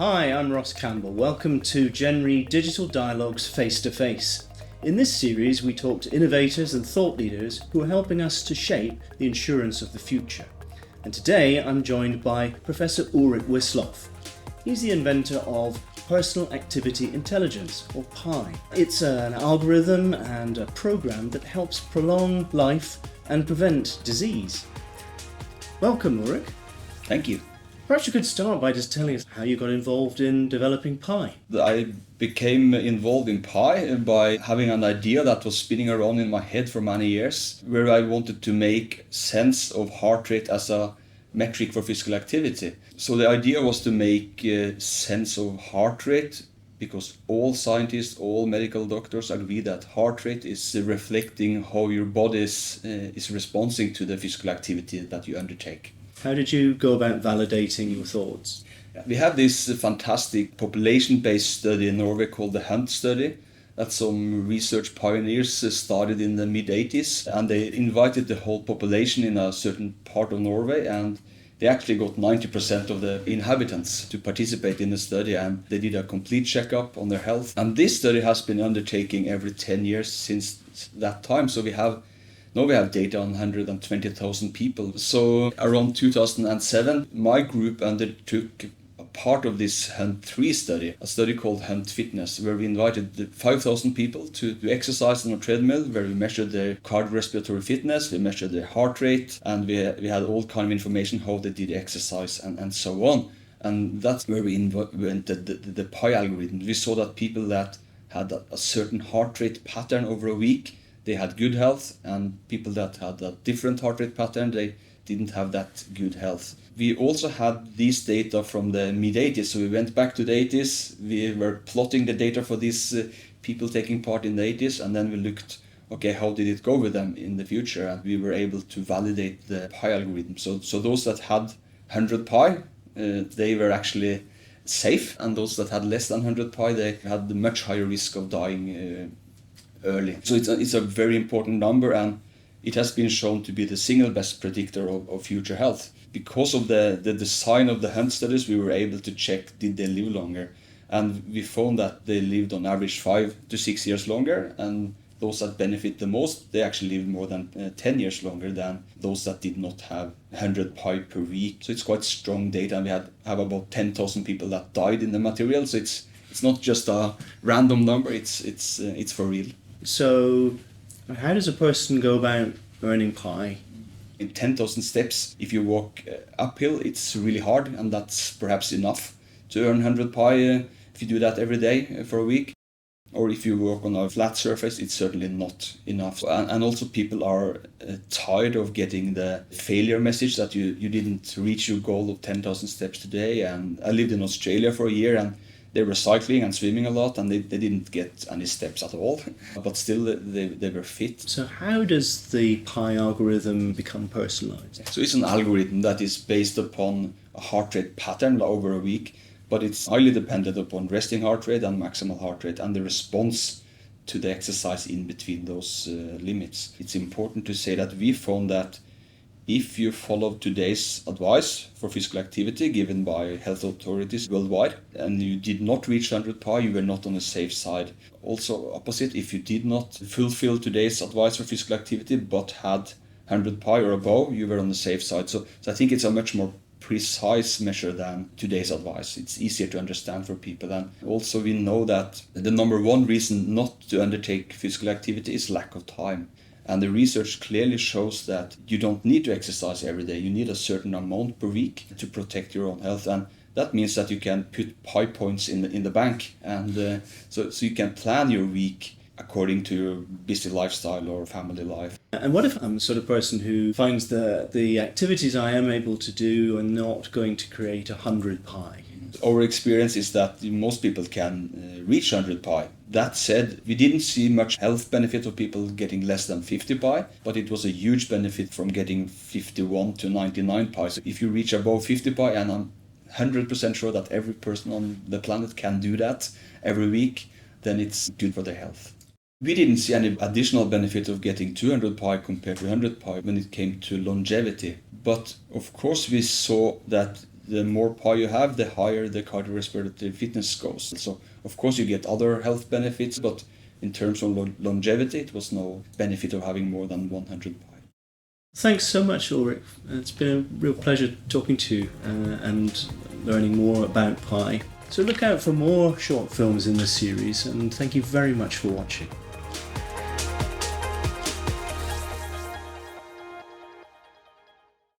Hi, I'm Ross Campbell. Welcome to Genry Digital Dialogues Face to Face. In this series, we talk to innovators and thought leaders who are helping us to shape the insurance of the future. And today, I'm joined by Professor Ulrik Wisløff. He's the inventor of Personal Activity Intelligence, or PAI. It's an algorithm and a program that helps prolong life and prevent disease. Welcome, Ulrik. Thank you. Perhaps you could start by just telling us how you got involved in developing PAI. I became involved in PAI by having an idea that was spinning around in my head for many years, where I wanted to make sense of heart rate as a metric for physical activity. So the idea was to make sense of heart rate, because all scientists, all medical doctors agree that heart rate is reflecting how your body is responding to the physical activity that you undertake. How did you go about validating your thoughts? We have this fantastic population-based study in Norway called the HUNT study that some research pioneers started in the mid-80s, and they invited the whole population in a certain part of Norway, and they actually got 90% of the inhabitants to participate in the study, and they did a complete checkup on their health. And this study has been undertaking every 10 years since that time, so now we have data on 120,000 people. So around 2007, my group undertook a part of this HUNT 3 study, a study called HUNT Fitness, where we invited 5,000 people to exercise on a treadmill, where we measured their cardiorespiratory fitness, we measured their heart rate, and we had all kind of information how they did exercise and so on. And that's where we invented the PAI algorithm. We saw that people that had a certain heart rate pattern over a week, they had good health, and people that had a different heart rate pattern, they didn't have that good health. We also had these data from the mid-80s, so we went back to the 80s, we were plotting the data for these people taking part in the 80s, and then we looked, okay, how did it go with them in the future, and we were able to validate the PAI algorithm. So those that had 100 PAI, they were actually safe, and those that had less than 100 PAI, they had the much higher risk of dying early. So it's a very important number, and it has been shown to be the single best predictor of future health. Because of the design of the HUNT studies, we were able to check, did they live longer? And we found that they lived on average 5 to 6 years longer, and those that benefit the most, they actually live more than 10 years longer than those that did not have 100 PAI per week. So it's quite strong data, and we have about 10,000 people that died in the material, so it's not just a random number, it's for real. So, how does a person go about earning PAI? In 10,000 steps, if you walk uphill, it's really hard, and that's perhaps enough to earn 100 PAI if you do that every day for a week. Or if you walk on a flat surface, it's certainly not enough. And also people are tired of getting the failure message that you didn't reach your goal of 10,000 steps today. And I lived in Australia for a year, and they were cycling and swimming a lot, and they didn't get any steps at all, but still they were fit. So how does the PAI algorithm become personalized? So it's an algorithm that is based upon a heart rate pattern over a week, but it's highly dependent upon resting heart rate and maximal heart rate and the response to the exercise in between those limits. It's important to say that we found that if you follow today's advice for physical activity given by health authorities worldwide and you did not reach 100 PAI, you were not on the safe side. Also opposite, if you did not fulfill today's advice for physical activity but had 100 PAI or above, you were on the safe side. So I think it's a much more precise measure than today's advice. It's easier to understand for people. And also we know that the number one reason not to undertake physical activity is lack of time. And the research clearly shows that you don't need to exercise every day. You need a certain amount per week to protect your own health. And that means that you can put PAI points in the bank. And so you can plan your week according to your busy lifestyle or family life. And what if I'm the sort of person who finds the activities I am able to do are not going to create 100 PAI? Our experience is that most people can reach 100 PAI. That said, we didn't see much health benefit of people getting less than 50 PAI, but it was a huge benefit from getting 51 to 99 PAI. So if you reach above 50 PAI, and I'm 100% sure that every person on the planet can do that every week, then it's good for their health. We didn't see any additional benefit of getting 200 PAI compared to 100 PAI when it came to longevity. But of course we saw that the more PAI you have, the higher the cardiorespiratory fitness goes. So of course you get other health benefits, but in terms of longevity, it was no benefit of having more than 100 PAI. Thanks so much, Ulrik. It's been a real pleasure talking to you and learning more about PAI. So look out for more short films in this series, and thank you very much for watching.